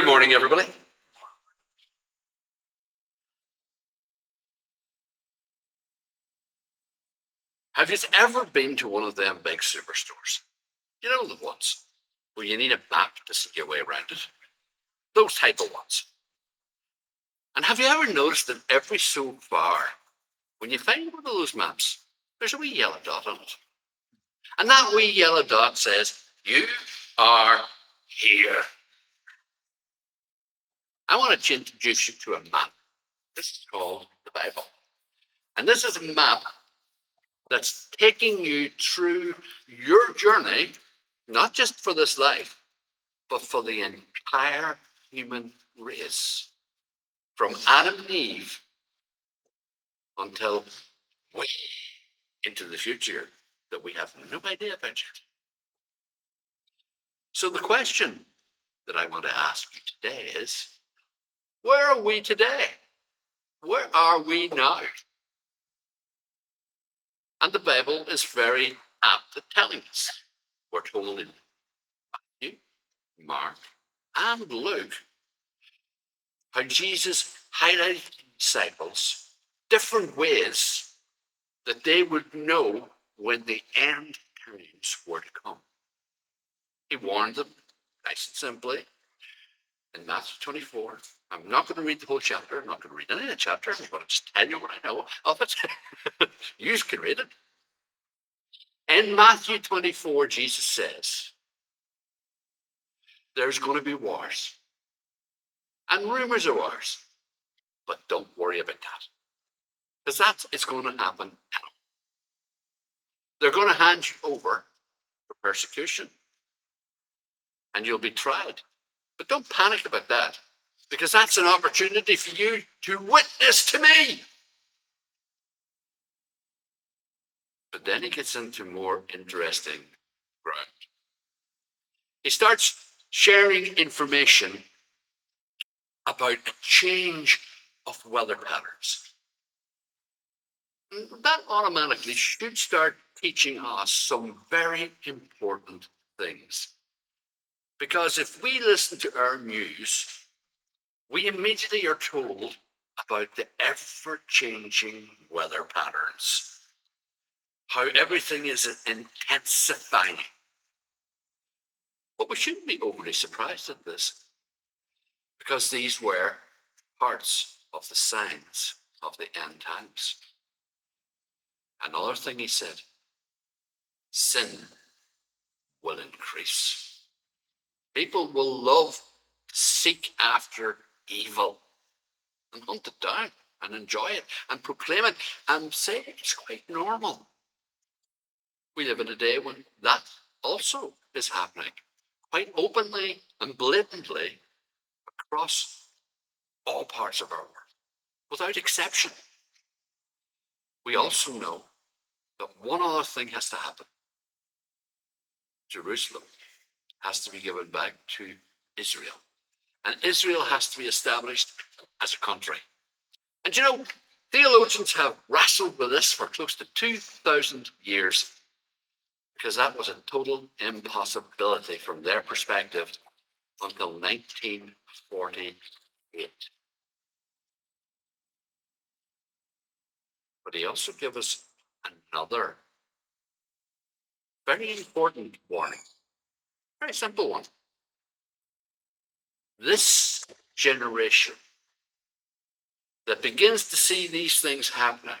Good morning, everybody. Have you ever been to one of them big superstores? You know the ones where you need a map to see your way around it? Those type of ones. And have you ever noticed that every so far, when you find one of those maps, there's a wee yellow dot on it. And that wee yellow dot says, "You are here." I want to introduce you to a map. This is called the Bible. And this is a map that's taking you through your journey, not just for this life, but for the entire human race, from Adam and Eve until way into the future that we have no idea about yet. So the question that I want to ask you today is, where are we today? Where are we now? And the Bible is very apt at telling us. We're told in Matthew, Mark, and Luke how Jesus highlighted to disciples different ways that they would know when the end times were to come. He warned them, nice and simply, in Matthew 24. I'm not going to read the whole chapter. I'm not going to read any of the chapter. I'm going to just tell you what I know of it. You can read it. In Matthew 24, Jesus says, there's going to be wars and rumors of wars, but don't worry about that, because it's going to happen. They're going to hand you over for persecution, and you'll be tried. But don't panic about that, because that's an opportunity for you to witness to me. But then he gets into more interesting ground. He starts sharing information about a change of weather patterns. That automatically should start teaching us some very important things. Because if we listen to our news, we immediately are told about the ever-changing weather patterns, how everything is intensifying. But we shouldn't be overly surprised at this, because these were parts of the signs of the end times. Another thing he said, sin will increase. People will love to seek after evil and hunt it down and enjoy it and proclaim it and say it's quite normal. We live in a day when that also is happening quite openly and blatantly across all parts of our world, without exception. We also know that one other thing has to happen. Jerusalem has to be given back to Israel, and Israel has to be established as a country. And you know, theologians have wrestled with this for close to 2,000 years, because that was a total impossibility from their perspective until 1948. But he also gave us another very important warning, very simple one. This generation that begins to see these things happening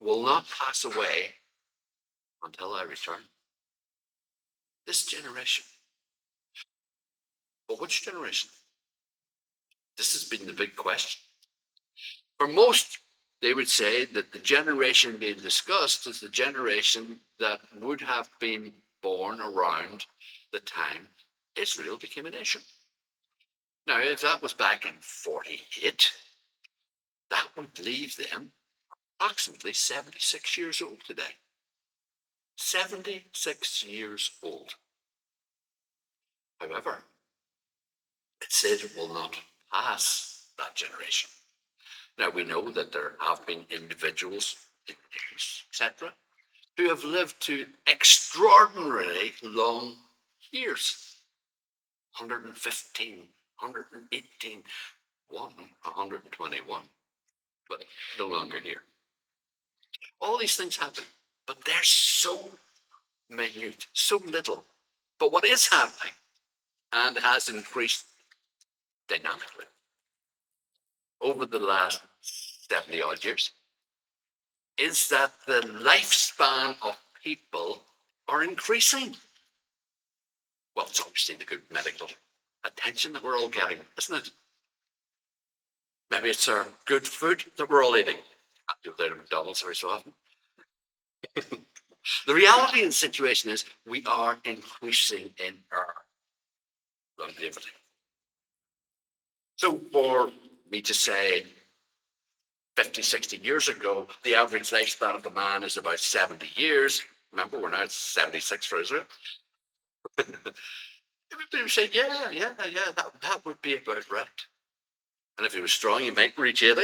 will not pass away until I return. This generation. But which generation? This has been the big question. For most, they would say that the generation being discussed is the generation that would have been born around the time Israel became a nation. Now, if that was back in 48, that would leave them approximately 76 years old today. 76 years old. However, it says it will not pass that generation. Now, we know that there have been individuals in news, etc., who have lived to extraordinarily long years. 115, 118, 121, but no longer here. All these things happen, but they're so minute, so little. But what is happening and has increased dynamically over the last 70 odd years is that the lifespan of people are increasing. Well, it's obviously the good medical attention that we're all getting, isn't it? Maybe it's our good food that we're all eating. I do that at McDonald's every so often. The reality of the situation is we are increasing in our longevity. So for me to say 50, 60 years ago, the average lifespan of a man is about 70 years. Remember, we're now at 76 for Israel. Everybody would say, yeah, that would be about right. And if he was strong, he might reach 80.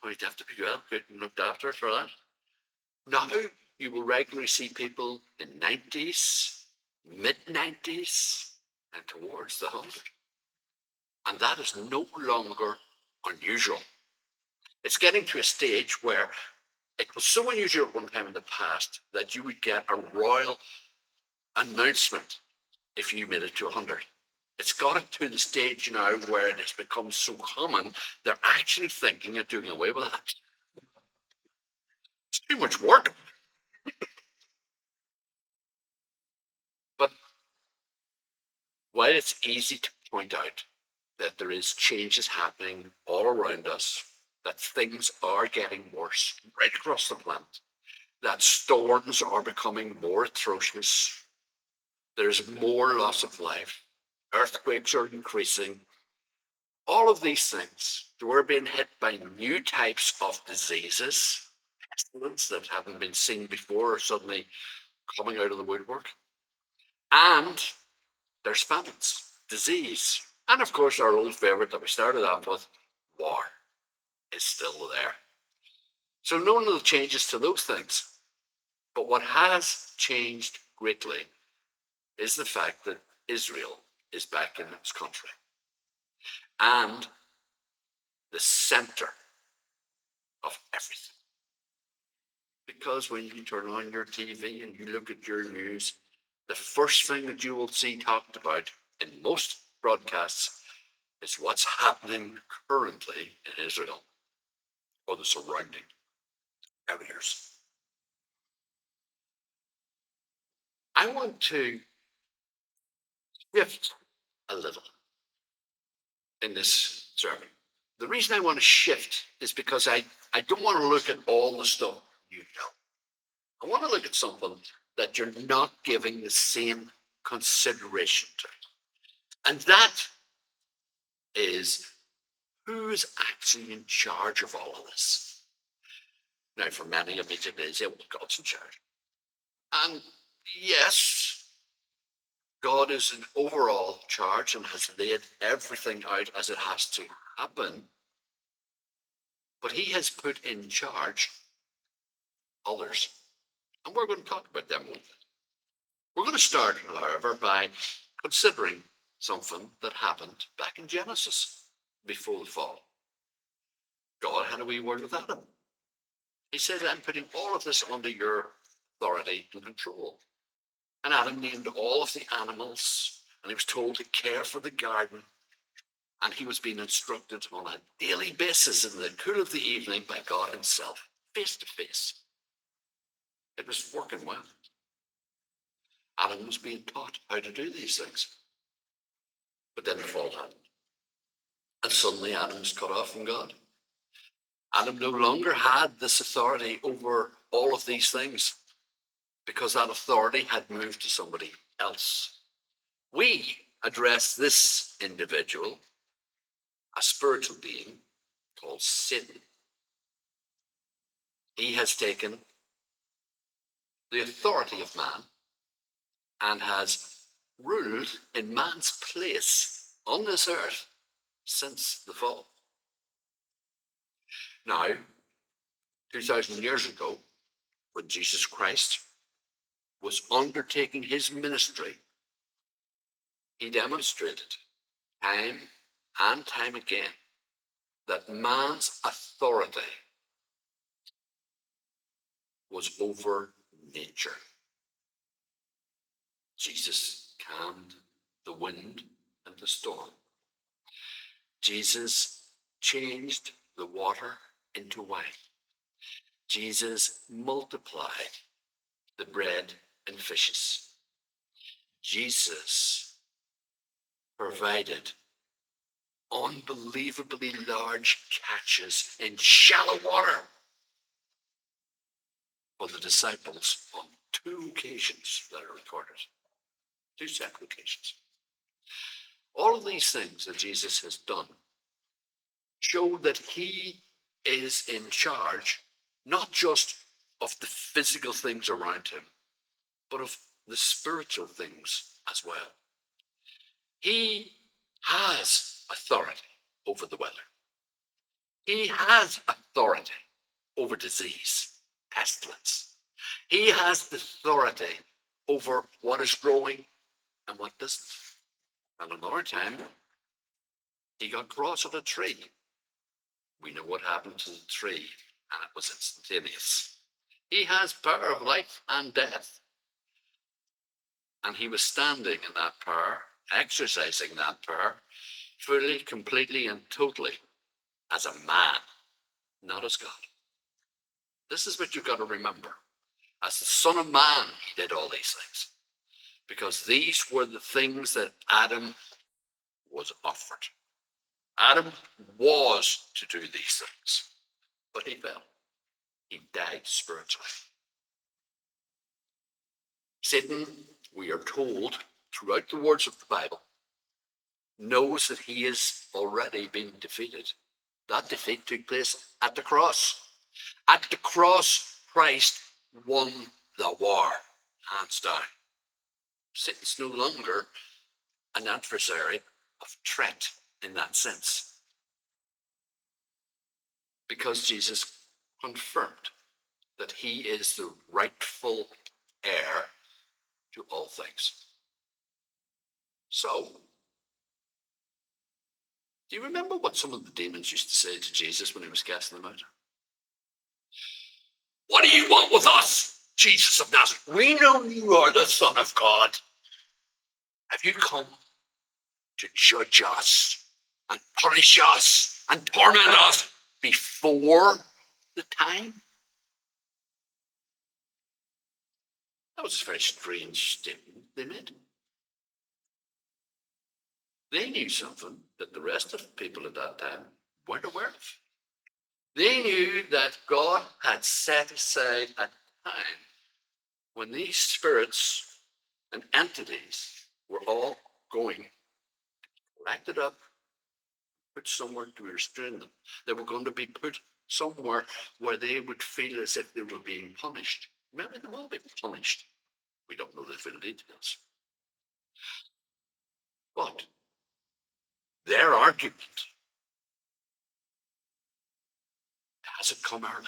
He'd have to be well good and looked after for that. Now, you will regularly see people in 90s, mid-90s, and towards the 100. And that is no longer unusual. It's getting to a stage where it was so unusual at one time in the past that you would get a royal announcement if you made it to 100. It's got it to the stage now where it has become so common, they're actually thinking of doing away with that. It's too much work. But while it's easy to point out that there is changes happening all around us, that things are getting worse right across the planet, that storms are becoming more atrocious, there's more loss of life, earthquakes are increasing, all of these things, we're being hit by new types of diseases, pestilence that haven't been seen before are suddenly coming out of the woodwork. And there's famines, disease, and of course our old favorite that we started off with, war, is still there. So none of the changes to those things. But what has changed greatly is the fact that Israel is back in its country. And the center of everything. Because when you turn on your TV and you look at your news, the first thing that you will see talked about in most broadcasts is what's happening currently in Israel or the surrounding areas. I want to shift a little in this sermon. The reason I want to shift is because I don't want to look at all the stuff you know. I want to look at something that you're not giving the same consideration to. And that is who's actually in charge of all of this. Now, for many of it, it is, well, God's in charge. And yes, God is in overall charge and has laid everything out as it has to happen. But he has put in charge others. And we're going to talk about them a little bit. We're going to start, however, by considering something that happened back in Genesis before the fall. God had a wee word with Adam. He said, I'm putting all of this under your authority and control. And Adam named all of the animals, and he was told to care for the garden. And he was being instructed on a daily basis in the cool of the evening by God himself, face to face. It was working well. Adam was being taught how to do these things. But then the fall happened. And suddenly Adam was cut off from God. Adam no longer had this authority over all of these things because that authority had moved to somebody else. We address this individual, a spiritual being called Satan. He has taken the authority of man and has ruled in man's place on this earth since the fall. Now, 2,000 years ago, when Jesus Christ was undertaking his ministry, He demonstrated time and time again that man's authority was over nature. Jesus calmed the wind and the storm. Jesus changed the water into wine. Jesus multiplied the bread and fishes. Jesus provided unbelievably large catches in shallow water for the disciples on 2 occasions that are recorded. 2 separate occasions. All of these things that Jesus has done show that he is in charge, not just of the physical things around him, but of the spiritual things as well. He has authority over the weather. He has authority over disease, pestilence. He has the authority over what is growing and what doesn't. And another time, he got cross on a tree. We know what happened to the tree, and it was instantaneous. He has power of life and death. And he was standing in that power, exercising that power, fully, completely, and totally as a man, not as God. This is what you've got to remember. As the Son of Man, he did all these things. Because these were the things that Adam was offered. Adam was to do these things, but he fell. He died spiritually. Satan, we are told throughout the words of the Bible, knows that he has already been defeated. That defeat took place at the cross. At the cross, Christ won the war, hands down. Satan's no longer an adversary of threat in that sense, because Jesus confirmed that he is the rightful heir to all things. So, do you remember what some of the demons used to say to Jesus when he was casting them out? What do you want with us, Jesus of Nazareth? We know you are the Son of God. Have you come to judge us and punish us and torment us before the time? That was a very strange statement they made. They knew something that the rest of the people at that time weren't aware of. They knew that God had set aside a time when these spirits and entities were all going collected up, put somewhere to restrain them. They were going to be put somewhere where they would feel as if they were being punished. Maybe they will be punished. We don't know the full details. But their argument hasn't come early.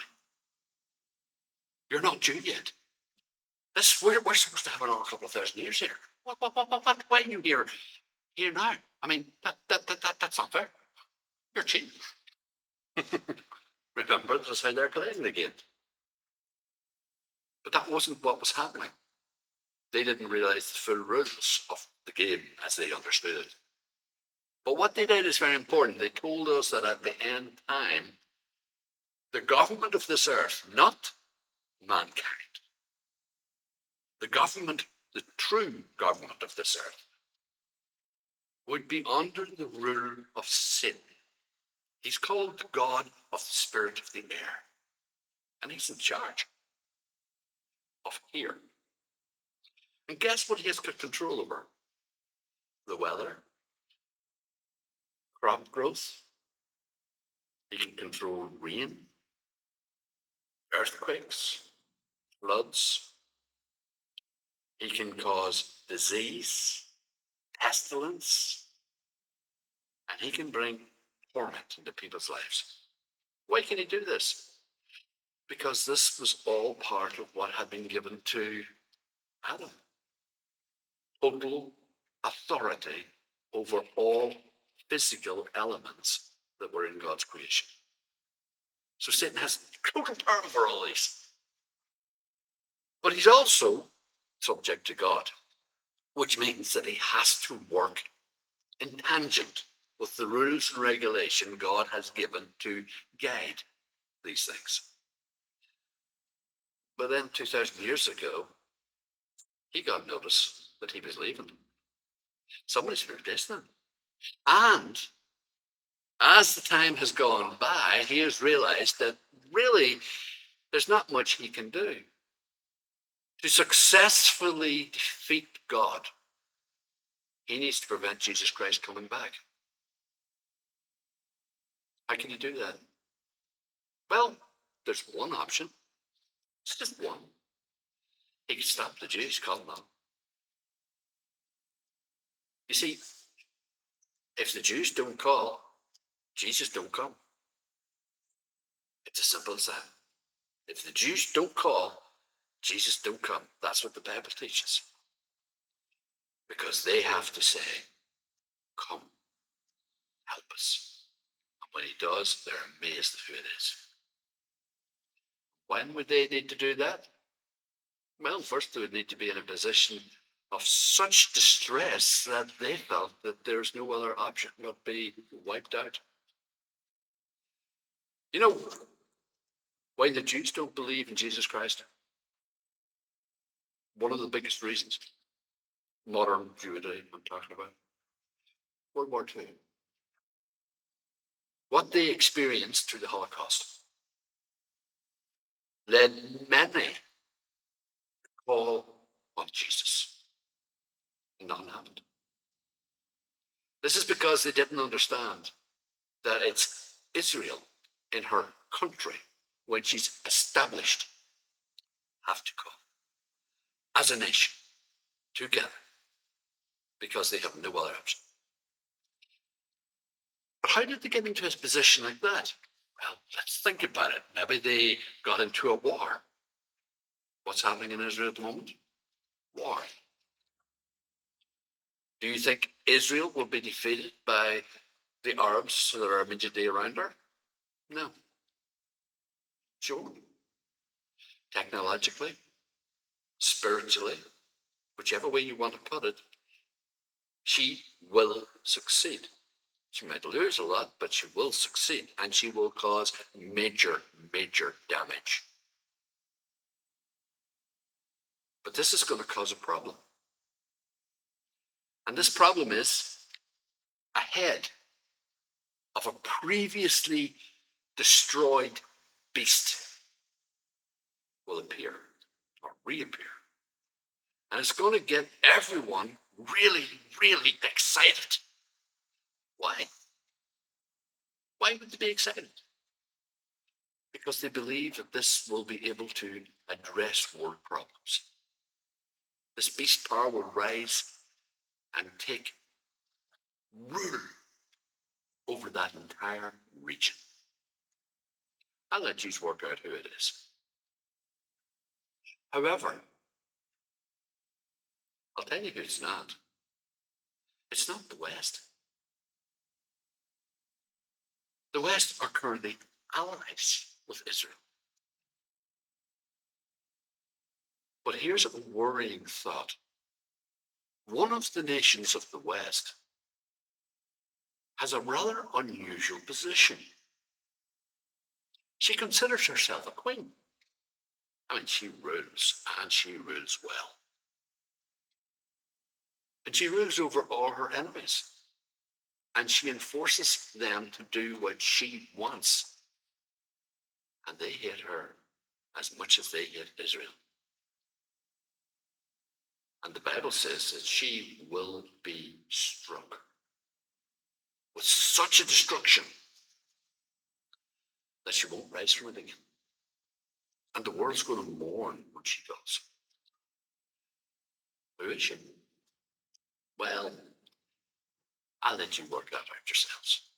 You're not due yet. We're supposed to have another couple of thousand years here. What? Why are you here now? I mean, that's not fair. You're cheating. Remember, that's how they're playing the game. But that wasn't what was happening. They didn't realize the full rules of the game as they understood it. But what they did is very important. They told us that at the end time, the government of this earth, not mankind, the government, the true government of this earth, would be under the rule of sin. He's called the God of the spirit of the air. And he's in charge of here. And guess what he has got control over? The weather, crop growth. He can control rain, earthquakes, floods. He can cause disease, pestilence, and he can bring torment into people's lives. Why can he do this? Because this was all part of what had been given to Adam. Total authority over all physical elements that were in God's creation. So Satan has total power over all these. But he's also subject to God, which means that he has to work in tangent with the rules and regulation God has given to guide these things. But then 2,000 years ago, he got notice that he was leaving. Somebody's replacing him. And as the time has gone by, he has realized that really there's not much he can do to successfully defeat God. He needs to prevent Jesus Christ coming back. How can you do that? Well, there's one option. It's just one. He can stop the Jews calling them. You see, if the Jews don't call, Jesus don't come. It's as simple as that. If the Jews don't call, Jesus don't come. That's what the Bible teaches. Because they have to say, come, help us. And when he does, they're amazed at who it is. When would they need to do that? Well, first they would need to be in a position of such distress that they felt that there's no other option but be wiped out. You know why the Jews don't believe in Jesus Christ? One of the biggest reasons. Modern Jewry, I'm talking about. World War II. What they experienced through the Holocaust led many to call on Jesus. And nothing happened. This is because they didn't understand that it's Israel in her country, when she's established, have to call as a nation together because they have no other option. But how did they get into a position like that? Well, let's think about it. Maybe they got into a war. What's happening in Israel at the moment? War. Do you think Israel will be defeated by the Arabs that are immediately around her? No. Sure. Technologically, spiritually, whichever way you want to put it, she will succeed. She might lose a lot, but she will succeed, and she will cause major, major damage. But this is going to cause a problem. And this problem is a head of a previously destroyed beast will appear or reappear. And it's going to get everyone really, really excited. Why? Why would they be excited? Because they believe that this will be able to address world problems. This beast power will rise and take rule over that entire region. I'll let you work out who it is. However, I'll tell you who it's not. It's not the West. The West are currently allies with Israel. But here's a worrying thought. One of the nations of the West has a rather unusual position. She considers herself a queen. I mean, she rules, and she rules well. And she rules over all her enemies. And she enforces them to do what she wants. And they hate her as much as they hate Israel. And the Bible says that she will be struck with such a destruction that she won't rise from it again. And the world's going to mourn when she goes. Who is she? Well, I'll let you work that out yourselves.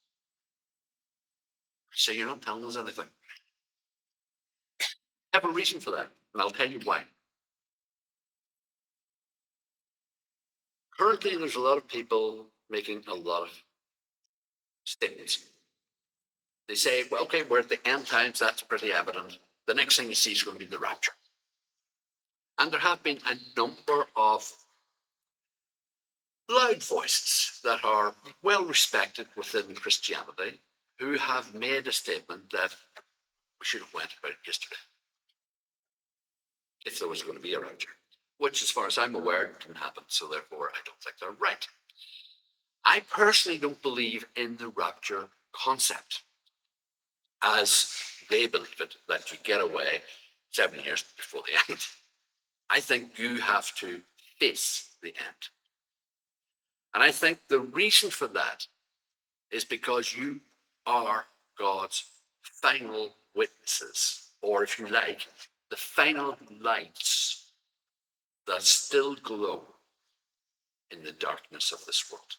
So you're not telling us anything. I have a reason for that, and I'll tell you why. currently there's a lot of people making a lot of statements. They say, well, okay, we're at the end times, that's pretty evident. The next thing you see is going to be the rapture. And there have been a number of loud voices that are well respected within Christianity who have made a statement that we should have went about it yesterday if there was going to be a rapture, which, as far as I'm aware, didn't happen. So therefore, I don't think they're right. I personally don't believe in the rapture concept as they believe it, that you get away 7 years before the end. I think you have to face the end. And I think the reason for that is because you are God's final witnesses, or if you like, the final lights that still glow in the darkness of this world.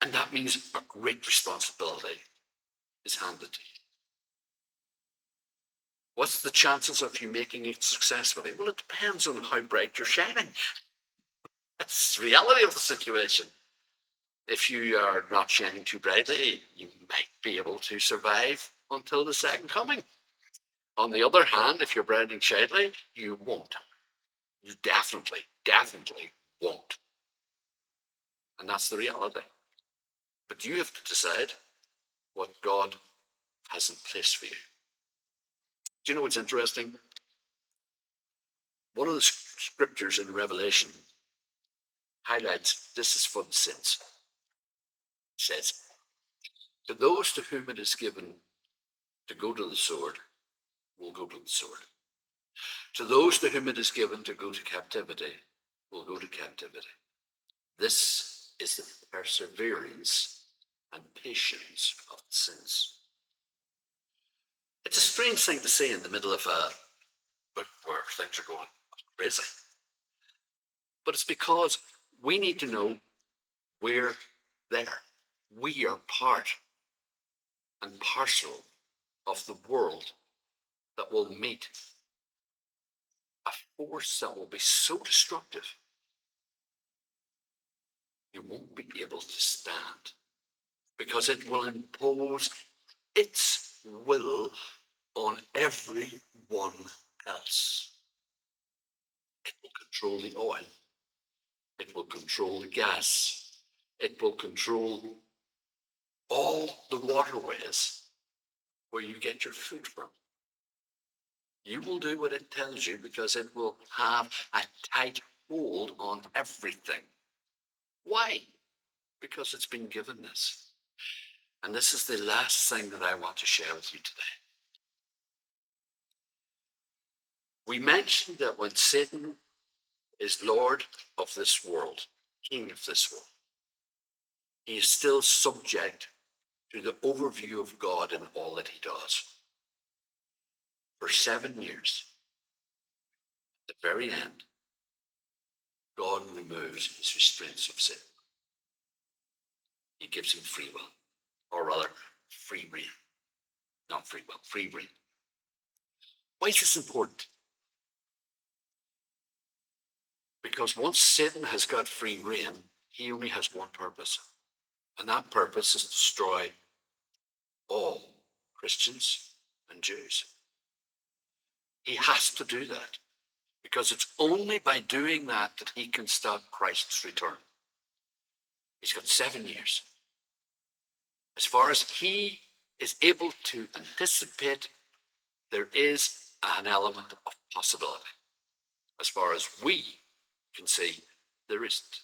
And that means a great responsibility is handed to you. What's the chances of you making it successfully? Well, it depends on how bright you're shining. That's the reality of the situation. If you are not shining too brightly, you might be able to survive until the second coming. On the other hand, if you're brightening shyly, you won't. You definitely won't. And that's the reality. But you have to decide what God has in place for you. Do you know what's interesting? One of the scriptures in Revelation highlights this is for the saints. It says, to those to whom it is given to go to the sword, will go to the sword. To those to whom it is given to go to captivity, will go to captivity. This is the perseverance and patience of the saints. It's a strange thing to say in the middle of a book where things are going crazy. But it's because we need to know we're there. We are part and parcel of the world that will meet a force that will be so destructive you won't be able to stand, because it will impose its will on everyone else. It will control the oil. It will control the gas. It will control all the waterways where you get your food from. You will do what it tells you because it will have a tight hold on everything. Why? Because it's been given this. And this is the last thing that I want to share with you today. We mentioned that when Satan is Lord of this world, king of this world, he is still subject to the overview of God in all that he does. For 7 years, at the very end, God removes his restraints of sin. He gives him free will, or rather, free rein. Not free will, free rein. Why is this important? Because once Satan has got free rein, he only has one purpose. And that purpose is to destroy all Christians and Jews. He has to do that, because it's only by doing that that he can stop Christ's return. He's got 7 years. As far as he is able to anticipate, there is an element of possibility. As far as we can see, there isn't.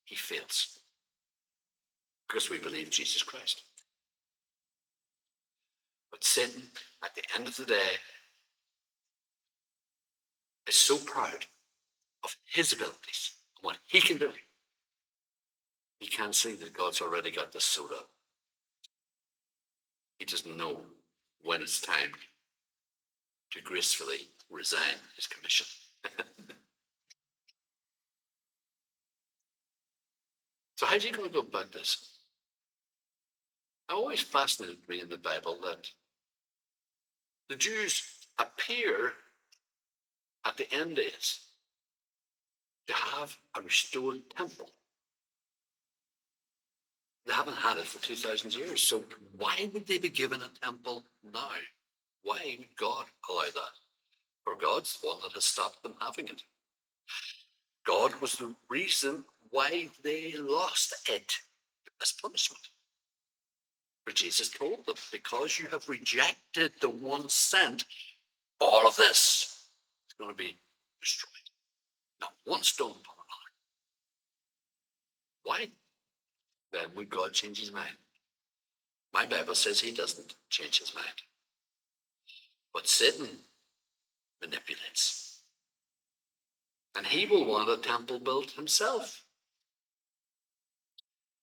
He fails, because we believe Jesus Christ. But Satan, at the end of the day, is so proud of his abilities and what he can do. He can't see that God's already got this sewed up. He doesn't know when it's time to gracefully resign his commission. So how do you go about this? It always fascinated me in the Bible that the Jews appear at the end days to have a restored temple. They haven't had it for 2,000 years. So why would they be given a temple now? Why would God allow that? For God's the one that has stopped them having it. God was the reason why they lost it as punishment. But Jesus told them, because you have rejected the one sent, all of this is going to be destroyed. Not one stone upon another. Why? Then would God change his mind? My Bible says he doesn't change his mind. But Satan manipulates. And he will want a temple built himself.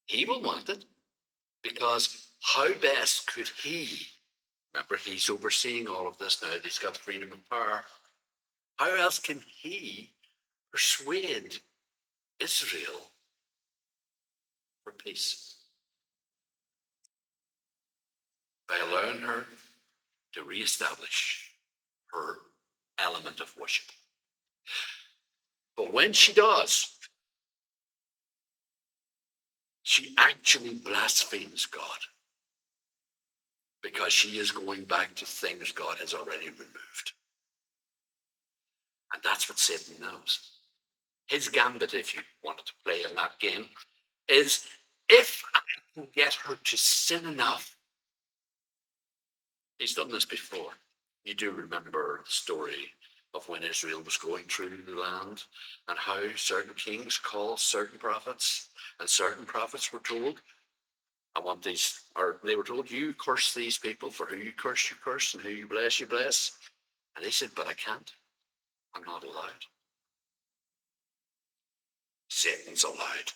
He will want it because how best could he, remember he's overseeing all of this now, he's got freedom of power. How else can he persuade Israel for peace? By allowing her to reestablish her element of worship. But when she does, she actually blasphemes God because she is going back to things God has already removed. And that's what Satan knows. His gambit, if you wanted to play in that game, is if I can get her to sin enough. He's done this before. You do remember the story of when Israel was going through the land and how certain kings called certain prophets, and certain prophets were told, they were told, you curse these people, for who you curse, and who you bless, you bless. And they said, but I can't. I'm not allowed. Satan's allowed.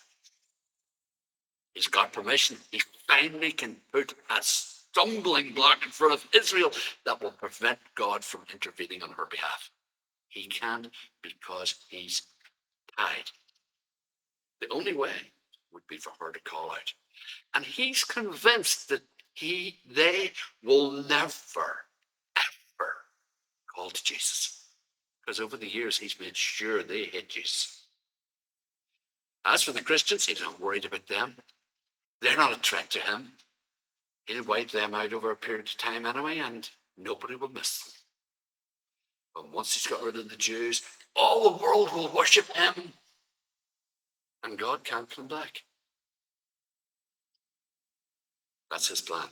He's got permission. He finally can put a stumbling block in front of Israel that will prevent God from intervening on her behalf. He can because he's tied. The only way would be for her to call out. And he's convinced that they will never, ever call to Jesus. Because over the years, he's made sure they hate Jesus. As for the Christians, he's not worried about them. They're not a threat to him. He'll wipe them out over a period of time anyway, and nobody will miss them. But once he's got rid of the Jews, all the world will worship him. And God can't come back. That's his plan.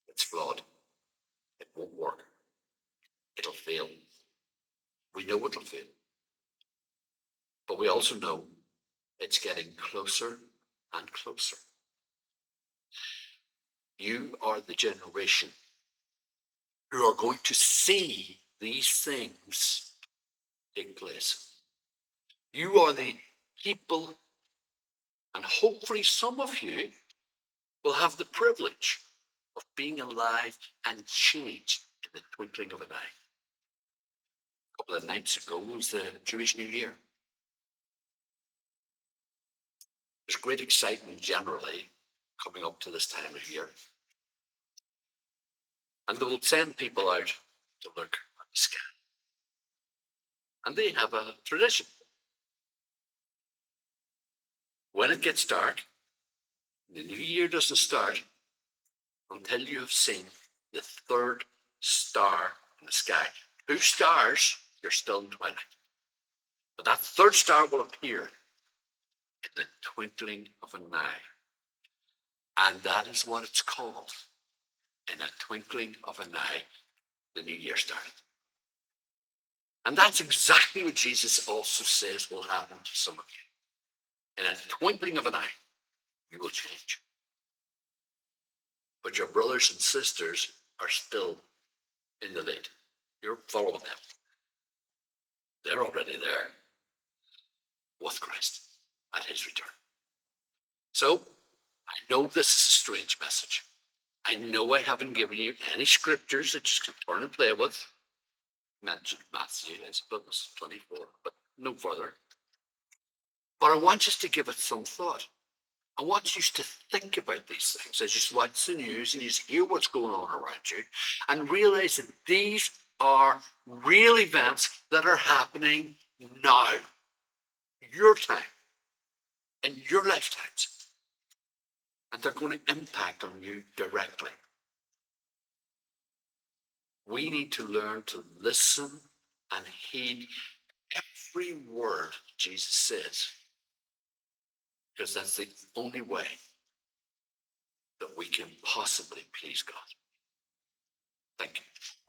It's flawed. It won't work. It'll fail. We know it'll fail. But we also know it's getting closer and closer. You are the generation who are going to see these things take place. You are the people, and hopefully some of you will have the privilege of being alive and changed in the twinkling of an eye. A couple of nights ago was the Jewish New Year. There's great excitement generally coming up to this time of year. And they will send people out to look at the sky. And they have a tradition. When it gets dark, the new year doesn't start until you have seen the third star in the sky. 2 stars, you're still in twilight. But that third star will appear in the twinkling of an eye. And that is what it's called. In a twinkling of an eye, the new year started. And that's exactly what Jesus also says will happen to some of you. In a twinkling of an eye, you will change. But your brothers and sisters are still in the lead. You're following them. They're already there with Christ at his return. So, I know this is a strange message. I know I haven't given you any scriptures that you can turn and play with. Mentioned Matthew, I suppose, 24, but no further. But I want you to give it some thought. I want you to think about these things as you watch the news and you hear what's going on around you and realize that these are real events that are happening now. your time, in your lifetimes. And they're going to impact on you directly. We need to learn to listen and heed every word Jesus says, because that's the only way that we can possibly please God. Thank you.